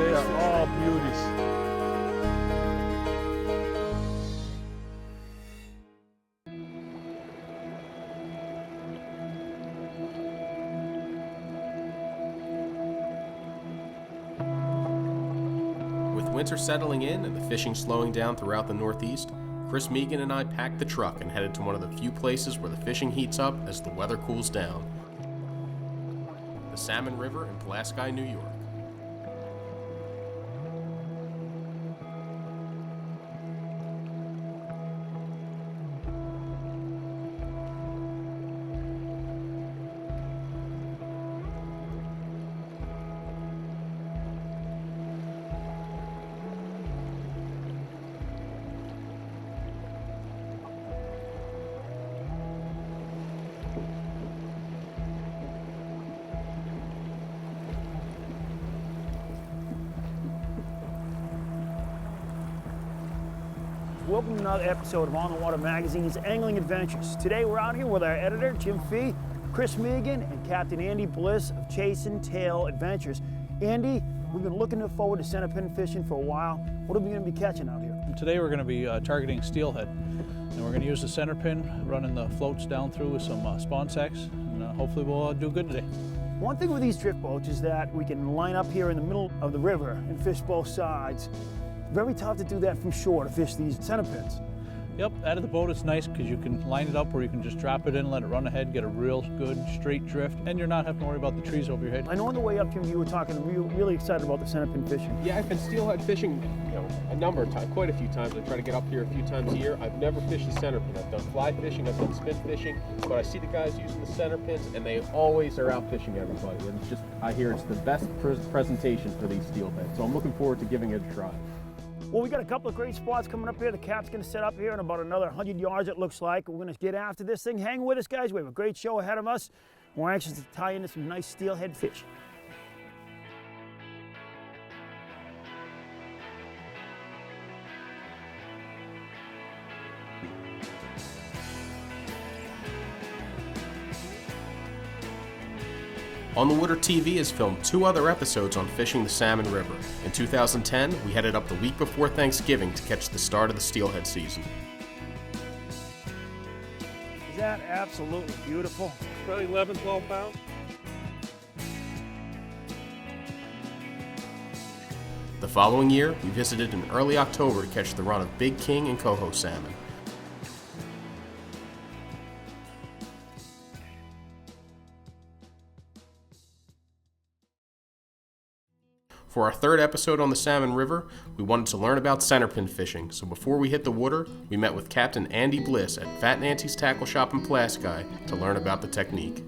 They are all beauties. With winter settling in and the fishing slowing down throughout the Northeast, Chris Megan and I packed the truck and headed to one of the few places where the fishing heats up as the weather cools down. The Salmon River in Pulaski, New York. Welcome to another episode of On the Water Magazine's Angling Adventures. Today we're out here with our editor, Jim Fee, Chris Megan, and Captain Andy Bliss of Chasin Tail Adventures. Andy, we've been looking forward to centerpin fishing for a while. What are we going to be catching out here? Today we're going to be targeting steelhead, and we're going to use the centerpin, running the floats down through with some spawn sacks, and hopefully we'll do good today. One thing with these drift boats is that we can line up here in the middle of the river and fish both sides. Very tough to do that from shore, to fish these centerpins. Yep, out of the boat it's nice because you can line it up where you can just drop it in, let it run ahead, get a real good straight drift, and you're not having to worry about the trees over your head. I know on the way up here you were talking really excited about the centerpin fishing. Yeah, I've been steelhead fishing, a number of times, quite a few times. I try to get up here a few times a year. I've never fished the centerpin. I've done fly fishing, I've done spin fishing, but I see the guys using the centerpins, and they always are out fishing everybody. And it's just, I hear it's the best presentation for these steelhead. So I'm looking forward to giving it a try. Well, we got a couple of great spots coming up here. The Cap's going to set up here in about another 100 yards, it looks like. We're going to get after this thing. Hang with us, guys. We have a great show ahead of us. We're anxious to tie into some nice steelhead fish. On the Water TV has filmed 2 other episodes on fishing the Salmon River. In 2010, we headed up the week before Thanksgiving to catch the start of the steelhead season. Is that absolutely beautiful? Probably 11, 12 pounds. The following year, we visited in early October to catch the run of big king and coho salmon. For our 3rd episode on the Salmon River, we wanted to learn about centerpin fishing, so before we hit the water, we met with Captain Andy Bliss at Fat Nancy's Tackle Shop in Pulaski to learn about the technique.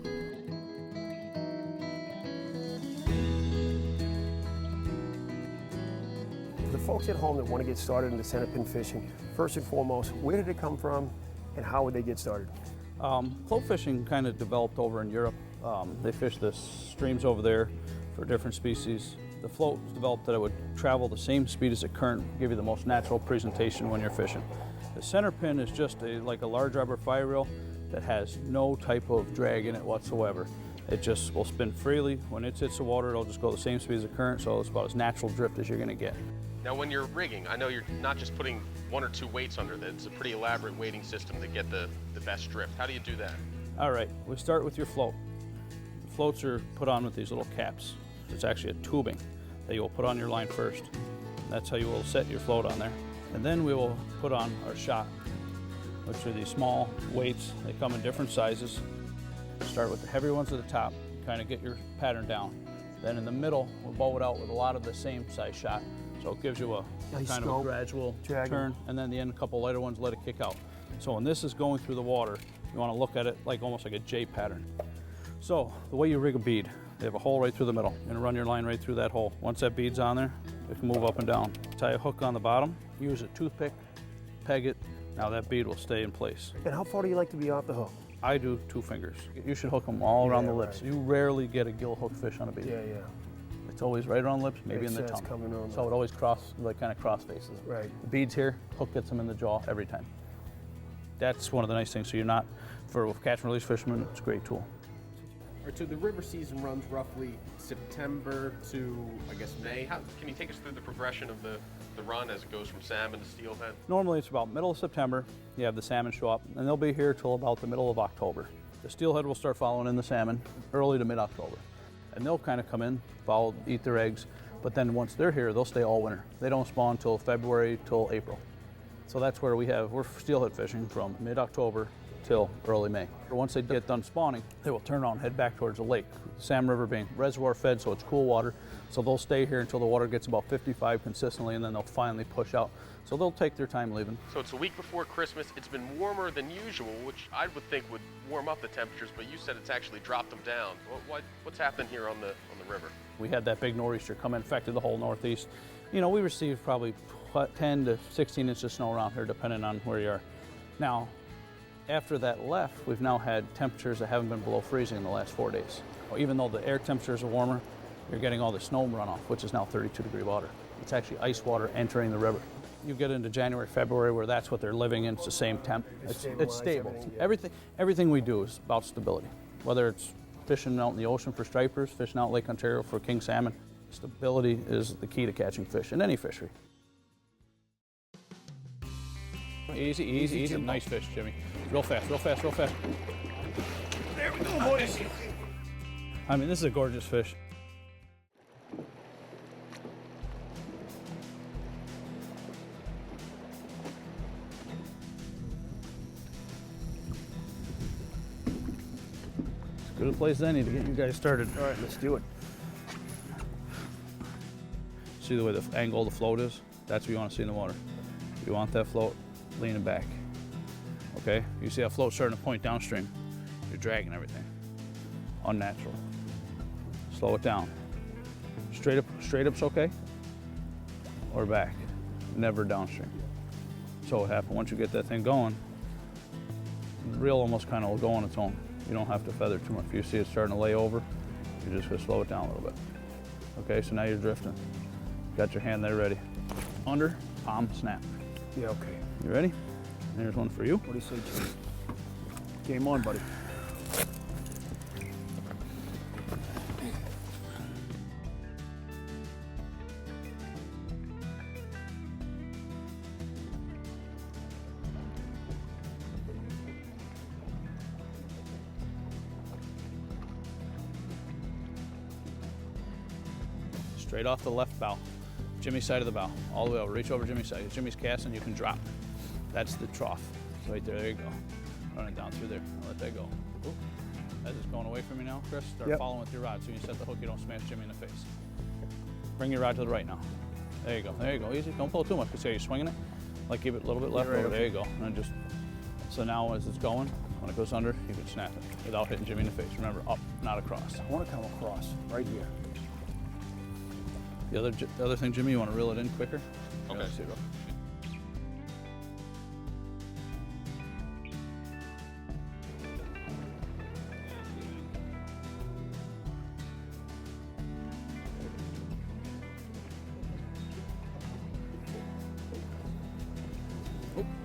The folks at home that want to get started into centerpin fishing, first and foremost, where did it come from and how would they get started? Float fishing kind of developed over in Europe. They fish the streams over there for different species. The float was developed that it would travel the same speed as the current, give you the most natural presentation when you're fishing. The centerpin is just like a large rubber fire reel that has no type of drag in it whatsoever. It just will spin freely. When it hits the water, it'll just go the same speed as the current, so it's about as natural drift as you're going to get. Now when you're rigging, I know you're not just putting 1 or 2 weights under it. It's a pretty elaborate weighting system to get the best drift. How do you do that? All right, we start with your float. The floats are put on with these little caps. It's actually a tubing that you'll put on your line first. That's how you will set your float on there. And then we will put on our shot, which are these small weights. They come in different sizes. Start with the heavier ones at the top, kind of get your pattern down. Then in the middle, we'll bow it out with a lot of the same size shot. So it gives you a Nice kind scope, of a gradual dragging. turn, and then the end, a couple lighter ones, let it kick out. So when this is going through the water, you want to look at it like almost like a J pattern. So the way you rig a bead, they have a hole right through the middle. You're gonna run your line right through that hole. Once that bead's on there, it can move up and down. Tie a hook on the bottom, use a toothpick, peg it. Now that bead will stay in place. And how far do you like to be off the hook? I do 2 fingers. You should hook them all around the lips. right. You rarely get a gill hook fish on a bead. Yeah. It's always right around the lips, maybe Makes in the sense, tongue. coming on So it always kind of cross faces. Right. The bead's here, hook gets them in the jaw every time. That's one of the nice things. So you're not, for catch and release fishermen, it's a great tool. All right, so the river season runs roughly September to, I guess, May. Can you take us through the progression of the run as it goes from salmon to steelhead? Normally it's about middle of September, you have the salmon show up, and they'll be here till about the middle of October. The steelhead will start following in the salmon early to mid-October. And they'll kind of come in, follow, eat their eggs, but then once they're here, they'll stay all winter. They don't spawn till February till April. So that's where we're steelhead fishing from mid-October till early May. Once they get done spawning, they will turn around and head back towards the lake. Salmon River being reservoir fed, so it's cool water. So they'll stay here until the water gets about 55 consistently, and then they'll finally push out. So they'll take their time leaving. So it's a week before Christmas. It's been warmer than usual, which I would think would warm up the temperatures, but you said it's actually dropped them down. What's happened here on the river? We had that big nor'easter come in, affected the whole Northeast. You know, we received probably 10 to 16 inches of snow around here, depending on where you are. Now, after that left, we've now had temperatures that haven't been below freezing in the last 4 days. Even though the air temperatures are warmer, you're getting all the snow runoff, which is now 32-degree water. It's actually ice water entering the river. You get into January, February, where that's what they're living in. It's the same temp. It's stable. Everything we do is about stability. Whether it's fishing out in the ocean for stripers, fishing out Lake Ontario for king salmon, stability is the key to catching fish in any fishery. Easy, easy, easy. Nice fish, Jimmy. Real fast, real fast, real fast. There we go, boys. I mean, this is a gorgeous fish. As good a place as any to get you guys started. All right, let's do it. See the way the angle of the float is? That's what you want to see in the water. You want that float leaning back. Okay? You see that float starting to point downstream. You're dragging everything. Unnatural. Slow it down. Straight up's okay? Or back. Never downstream. So what happens once you get that thing going, the reel almost kind of will go on its own. You don't have to feather too much. If you see it starting to lay over, you're just gonna slow it down a little bit. Okay, so now you're drifting. Got your hand there ready. Under, palm, snap. Yeah, okay. You ready? There's one for you. What do you say, Jim? Game on, buddy. Straight off the left bow. Jimmy's side of the bow. All the way over. Reach over Jimmy's side. If Jimmy's casting, you can drop. That's the trough. Right there. There you go. Run it down through there. I'll let that go. Ooh. As it's going away from you now, Chris, start following with your rod. So when you set the hook, you don't smash Jimmy in the face. Bring your rod to the right now. There you go. There you go. Easy. Don't pull too much. See how you're swinging it? Like give it a little bit left over. There you go. And then just, so now as it's going, when it goes under, you can snap it without hitting Jimmy in the face. Remember, up, not across. I want to come across right here. The other thing, Jimmy, you want to reel it in quicker? Okay. Yeah, see, go.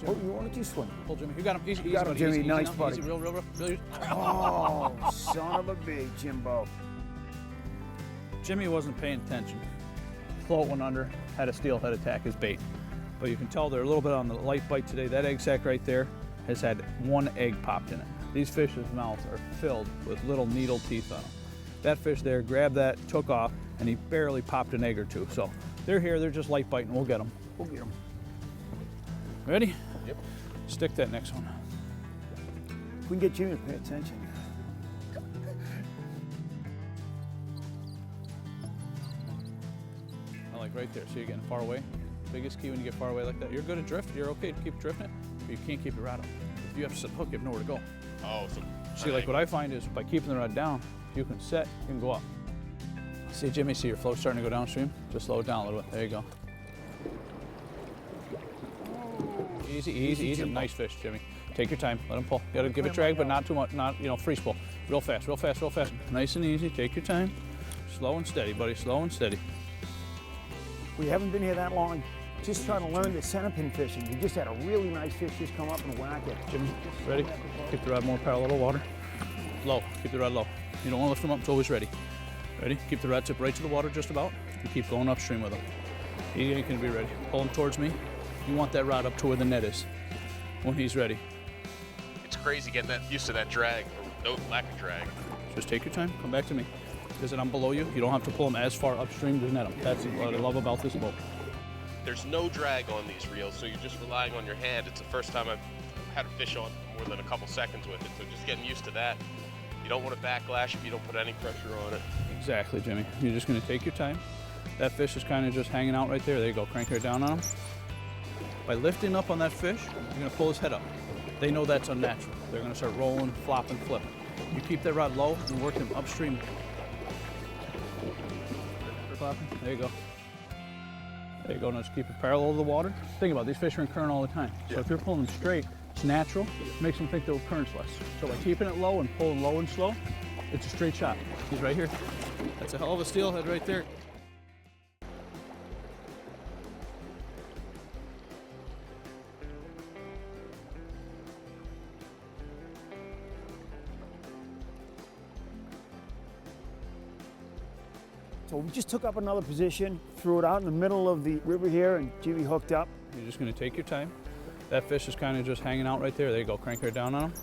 Oh, you want to swing? Pull Jimmy. You got him. Easy, easy, got him, buddy. Jimmy. Easy, Nice, easy, buddy. Easy, real. Oh, son of a big Jimbo. Jimmy wasn't paying attention. Float went under, had a steelhead attack his bait. But you can tell they're a little bit on the light bite today. That egg sac right there has had one egg popped in it. These fish's mouths are filled with little needle teeth on them. That fish there grabbed that, took off, and he barely popped an egg or two. So they're here, they're just light biting. We'll get them. We'll get him. Ready? Yep. Stick that next one. We can get Jimmy to pay attention. I like right there. So you're getting far away. Biggest key when you get far away like that. You're good at drift. You're okay to keep drifting it, but you can't keep your rod up. If you have to set the hook, you have nowhere to go. Oh, so See, like what I find is by keeping the rod down, you can set, you can go up. See, Jimmy, see your float starting to go downstream? Just slow it down a little bit. There you go. Easy, easy, easy. Nice fish, Jimmy. Take your time. Let him pull. You gotta give it drag, but not too much. Not, freeze pull. Real fast, real fast, real fast. Nice and easy. Take your time. Slow and steady, buddy. Slow and steady. We haven't been here that long. Just trying to learn the centerpin fishing. We just had a really nice fish just come up and whack it. Jimmy, ready? Keep the rod more parallel to water. Low. Keep the rod low. You don't want to lift them up, it's always ready. Ready? Keep the rod tip right to the water just about, and keep going upstream with him. He ain't gonna be ready. Pull him towards me. You want that rod up to where the net is when he's ready. It's crazy getting used to that drag, or no lack of drag. Just take your time, come back to me. Because I'm below you, you don't have to pull him as far upstream to net him. That's what I love about this boat. There's no drag on these reels, so you're just relying on your hand. It's the first time I've had a fish on more than a couple seconds with it, so just getting used to that. You don't want to backlash if you don't put any pressure on it. Exactly, Jimmy. You're just going to take your time. That fish is kind of just hanging out right there. There you go, crank her down on him. By lifting up on that fish, you're going to pull his head up. They know that's unnatural. They're going to start rolling, flopping, flipping. You keep that rod low and work them upstream. There you go. There you go. Now just keep it parallel to the water. Think about it, these fish are in current all the time. So if you're pulling them straight, it's natural. It makes them think the current's less. So by keeping it low and pulling low and slow, it's a straight shot. He's right here. That's a hell of a steelhead right there. So we just took up another position, threw it out in the middle of the river here, and Jimmy hooked up. You're just going to take your time. That fish is kind of just hanging out right there. There you go. Crank her down on him.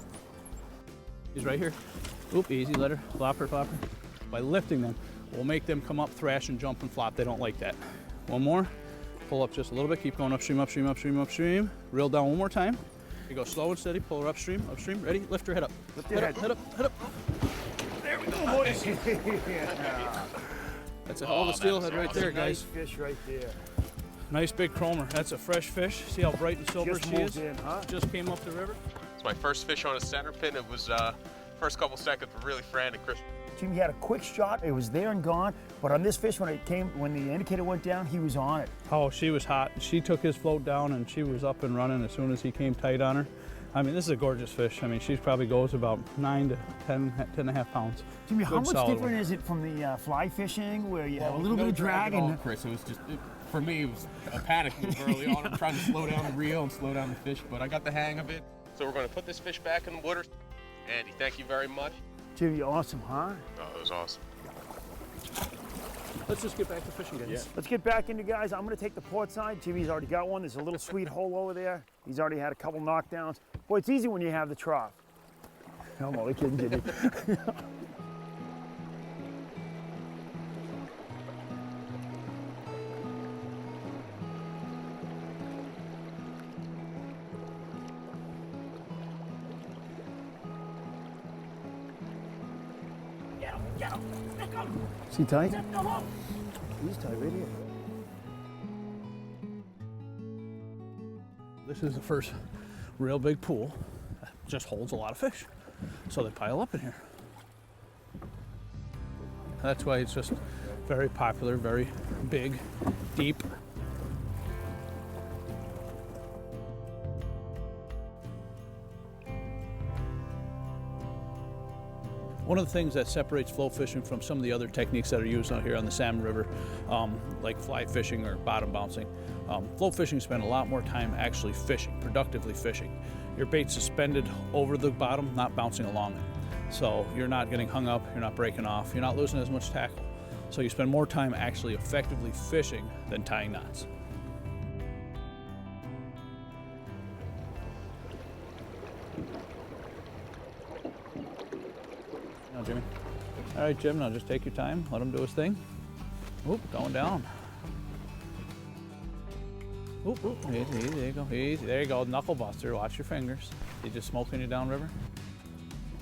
He's right here. Oop, easy. Let her. Flop her, flop her. By lifting them, we'll make them come up, thrash, and jump and flop. They don't like that. One more. Pull up just a little bit. Keep going upstream, upstream, upstream, upstream. Reel down one more time. You go slow and steady. Pull her upstream, upstream. Ready? Lift her head up. Lift your head. Head up, head up. There we go, boys. Yeah. That's a hell of a steelhead right there, Nice guys. fish right there. Nice big chromer. That's a fresh fish. See how bright and silver Just she is? moved in, huh? Just came up the river. It's my first fish on a centerpin. It was first couple seconds were really frantic. Chris. Jimmy had a quick shot. It was there and gone. But on this fish, when the indicator went down, he was on it. Oh, she was hot. She took his float down and she was up and running as soon as he came tight on her. I mean, this is a gorgeous fish. I mean, she probably goes about 9 to 10 and a half pounds. Jimmy, how Good, much solid different one. is it from the fly fishing where you have a little bit of drag? And Chris, it was just, for me, it was a panic move early on. I'm trying to slow down the reel and slow down the fish, but I got the hang of it. So we're going to put this fish back in the water. Andy, thank you very much. Jimmy, awesome, huh? Oh, it was awesome. Let's just get back to fishing, guys. Yeah. Let's get back into, guys. I'm going to take the port side. Jimmy's already got one. There's a little sweet hole over there. He's already had a couple knockdowns. Boy, it's easy when you have the trough. I'm only kidding, Jimmy. Is he tight? He's tight right here. This is the first real big pool that just holds a lot of fish. So they pile up in here. That's why it's just very popular, very big, deep. One of the things that separates float fishing from some of the other techniques that are used out here on the Salmon River, like fly fishing or bottom bouncing, float fishing spend a lot more time actually fishing, productively fishing. Your bait's suspended over the bottom, not bouncing along it. So you're not getting hung up, you're not breaking off, you're not losing as much tackle. So you spend more time actually effectively fishing than tying knots. Now, Jimmy. All right, Jim, now just take your time, let him do his thing. Oop, going down. Oop, oop, easy, easy, there you go, easy. There you go, knuckle buster, watch your fingers. You just smoking you downriver?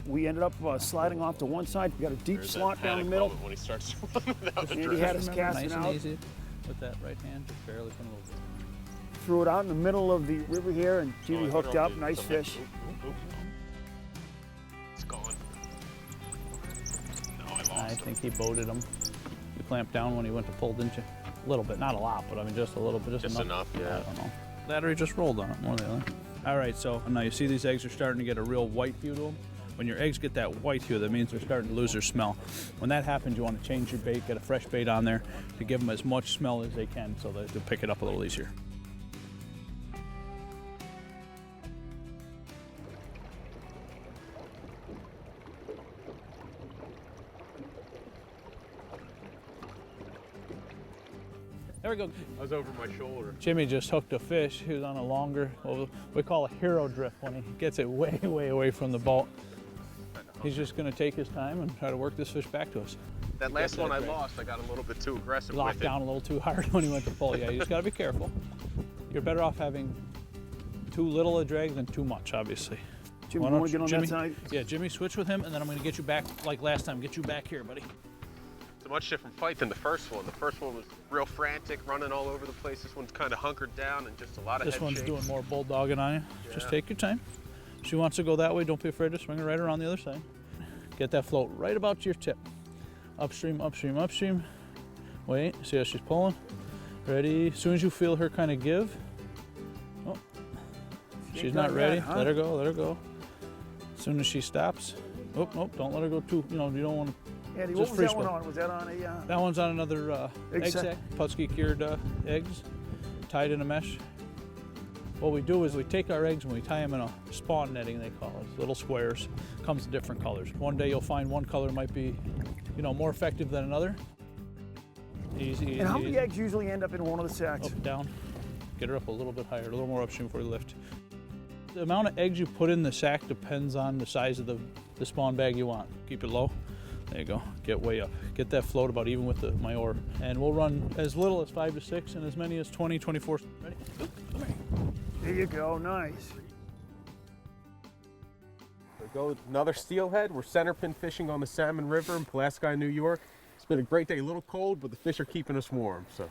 We ended up sliding off to one side. We got a deep There's slot that down the panic middle. moment when he starts to run without the Andy drag. had us Remember, casting nice out. and easy with that right hand, just barely come a little bit. Threw it out in the middle of the river here, and Jimmy hooked up. Nice fish. It's gone. No, I lost I him. think he boated him. You clamped down when he went to pull, didn't you? A little bit, not a lot, but I mean just a little bit, Just enough, yeah. I don't know. That or he just rolled on it, one or the other. All right, so now you see these eggs are starting to get a real white hue to them. When your eggs get that white hue, that means they're starting to lose their smell. When that happens, you want to change your bait, get a fresh bait on there to give them as much smell as they can so that they'll pick it up a little easier. we go. I was over my shoulder. Jimmy just hooked a fish. He was on a longer, what we call a hero drift, when he gets it way, way away from the boat. He's just going to take his time and try to work this fish back to us. That last one I lost, I got a little bit too aggressive Locked with it. down a little too hard when he went to pull. Yeah, you just got to be careful. You're better off having too little a drag than too much, obviously. Jimmy, you want to get on Jimmy, that side? Yeah, Jimmy, switch with him, and then I'm going to get you back like last time. Get you back here, buddy. It's a much different fight than the first one. The first one was real frantic, running all over the place. This one's kind of hunkered down and just a lot of This head one's shakes. doing more bulldogging on you. Yeah. Just take your time. She wants to go that way. Don't be afraid to swing her right around the other side. Get that float right about your tip. Upstream, upstream, upstream. Wait, see how she's pulling? Ready? As soon as you feel her kind of give. Oh, she's not ready. That, huh? Let her go, let her go. As soon as she stops. Oh, nope, don't let her go too, you don't want to. Andy, Just what was free that one spin. on? Was that on a... That one's on another egg sack. Pulaski cured eggs, tied in a mesh. What we do is we take our eggs and we tie them in a spawn netting, they call it, little squares. Comes in different colors. One day you'll find one color might be, more effective than another. Easy, easy. And how many easy. eggs usually end up in one of the sacks? Up, down. Get her up a little bit higher, a little more upstream before you lift. The amount of eggs you put in the sack depends on the size of the spawn bag you want. Keep it low. There you go. Get way up. Get that float about even with my oar. And we'll run as little as 5 to 6 and as many as 20, 24. Ready? Oop, come here. There you go, nice. There goes another steelhead. We're centerpin fishing on the Salmon River in Pulaski, New York. It's been a great day. A little cold, but the fish are keeping us warm. So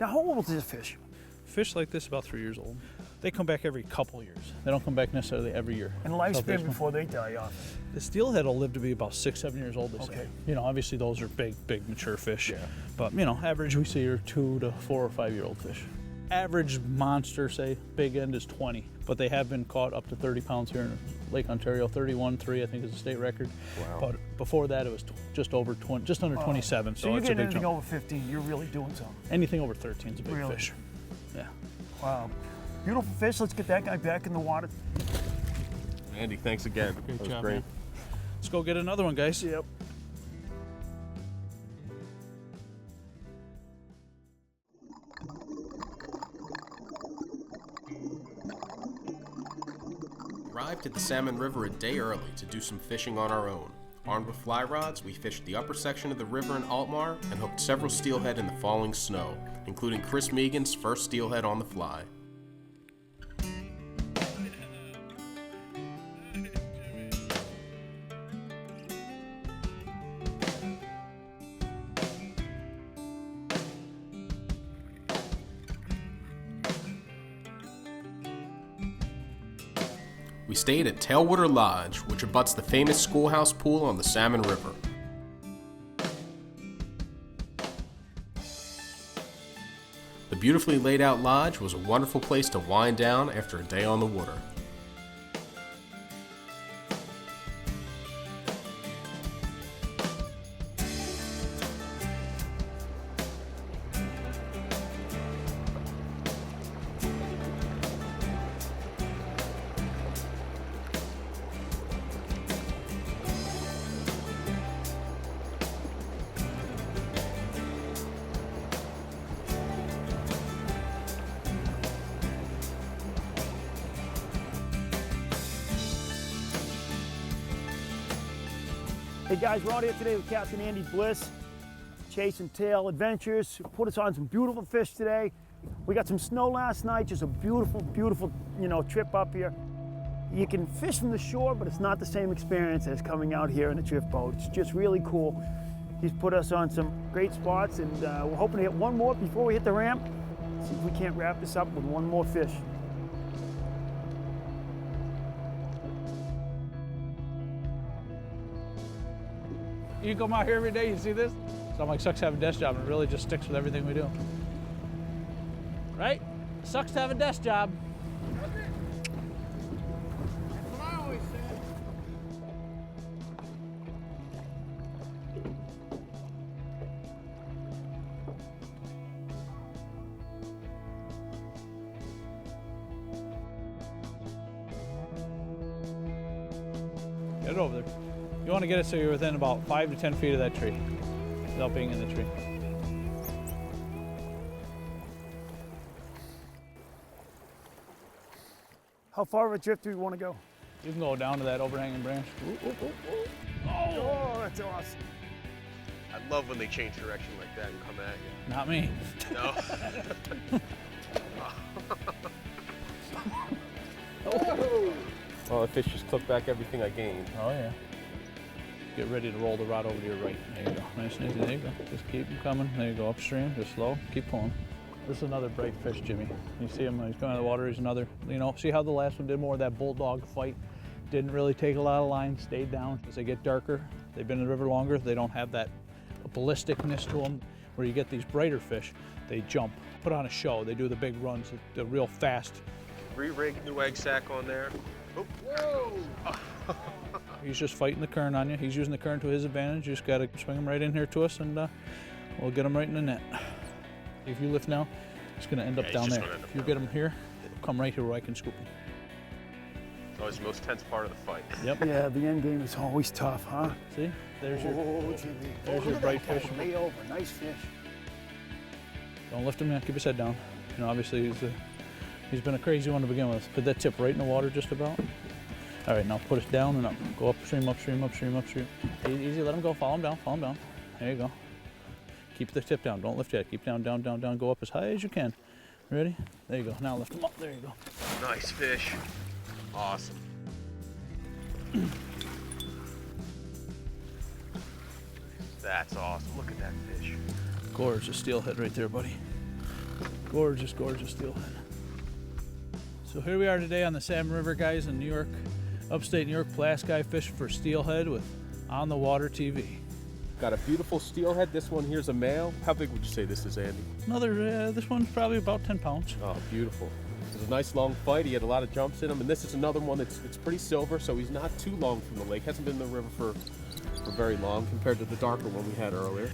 Now, how old is this fish? Fish like this about 3 years old. They come back every couple years. They don't come back necessarily every year. And So lifespan this one- before they die off. The steelhead will live to be about 6, 7 years old, they Okay. say. Obviously those are big mature fish. Yeah. But, average we see are 2 to 4 or 5 year old fish. Average monster, say, big end is 20, but they have been caught up to 30 pounds here in Lake Ontario. 31.3, I think, is the state record. Wow. But before that, it was just over 20, just under 27. So So you're it's a getting big anything jump. over 15, you're really doing something. Anything over 13 is a big Really? fish. Yeah. Wow. Beautiful fish. Let's get that guy back in the water. Andy, thanks again. Great That was job, great. man. Let's go get another one, guys. Yep. Arrived at the Salmon River a day early to do some fishing on our own. Armed with fly rods, we fished the upper section of the river in Altmar and hooked several steelhead in the falling snow, including Chris Megan's first steelhead on the fly. We stayed at Tailwater Lodge, which abuts the famous schoolhouse pool on the Salmon River. The beautifully laid out lodge was a wonderful place to wind down after a day on the water. Hey guys, we're out here today with Captain Andy Bliss, Chasin Tail Adventures. Put us on some beautiful fish today. We got some snow last night, just a beautiful, beautiful, trip up here. You can fish from the shore, but it's not the same experience as coming out here in a drift boat. It's just really cool. He's put us on some great spots, and we're hoping to hit one more before we hit the ramp. See if we can't wrap this up with one more fish. You come out here every day, you see this? So I'm like, sucks to have a desk job, and it really just sticks with everything we do. Right? Sucks to have a desk job. Get it over there. You want to get it so you're within about 5 to 10 feet of that tree without being in the tree. How far of a drift do we want to go? You can go down to that overhanging branch. Oh, that's awesome. I love when they change direction like that and come at you. Not me. No. Well, the fish just took back everything I gained. Oh yeah. Get ready to roll the rod over to your right. There you go. Nice and easy. There you go. Just keep them coming. There you go. Upstream. Just slow. Keep pulling. This is another bright fish, Jimmy. You see him when he's coming out of the water. He's another, you know, see how the last one did more of that bulldog fight? Didn't really take a lot of line, stayed down. As they get darker, they've been in the river longer, they don't have that ballisticness to them. Where you get these brighter fish, they jump, put on a show. They do the big runs, the real fast. Re-rig new egg sac on there. Oh. Whoa! He's just fighting the current on you. He's using the current to his advantage. You just got to swing him right in here to us, and we'll get him right in the net. If you lift now, it's going to end up down there. If you get him here, come right here where I can scoop him. It's always the most tense part of the fight. Yep. Yeah, the end game is always tough, huh? See? There's your, Jimmy. there's your bright fish. Lay over, nice fish. Don't lift him yet. Keep his head down. You know, obviously he's been a crazy one to begin with. Put that tip right in the water just about. All right, now put it down and up. Go upstream, upstream, upstream, upstream. Easy, let him go. Follow him down, follow him down. There you go. Keep the tip down. Don't lift yet. Keep down, down, down, down. Go up as high as you can. Ready? There you go. Now lift him up. There you go. Nice fish. Awesome. That's awesome. Look at that fish. Gorgeous steelhead right there, buddy. Gorgeous, gorgeous steelhead. So here we are today on the Salmon River, guys, in New York, upstate New York, Pulaski, fishing for steelhead with On the Water TV. Got a beautiful steelhead. This one here's a male. How big would you say this is, Andy? Another, this one's probably about 10 pounds. Oh, beautiful. It was a nice long fight. He had a lot of jumps in him, and this is another one it's pretty silver, so he's not too long from the lake. Hasn't been in the river for very long compared to the darker one we had earlier.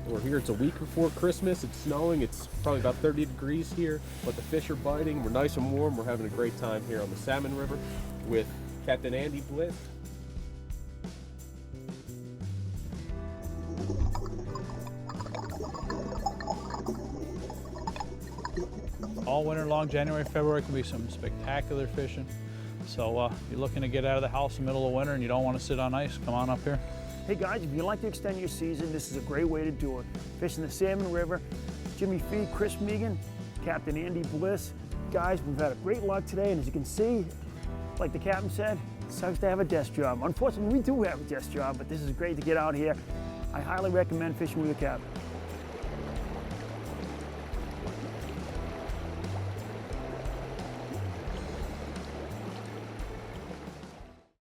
We're here, it's a week before Christmas, it's snowing, it's probably about 30 degrees here, but the fish are biting, we're nice and warm, we're having a great time here on the Salmon River with Captain Andy Bliss. All winter long, January, February, can be some spectacular fishing. So you're looking to get out of the house in the middle of winter and you don't want to sit on ice, come on up here. Hey guys, if you'd like to extend your season, this is a great way to do it. Fishing the Salmon River, Jimmy Fee, Chris Megan, Captain Andy Bliss. Guys, we've had a great luck today, and as you can see, like the captain said, it sucks to have a desk job. Unfortunately, we do have a desk job, but this is great to get out here. I highly recommend fishing with your captain.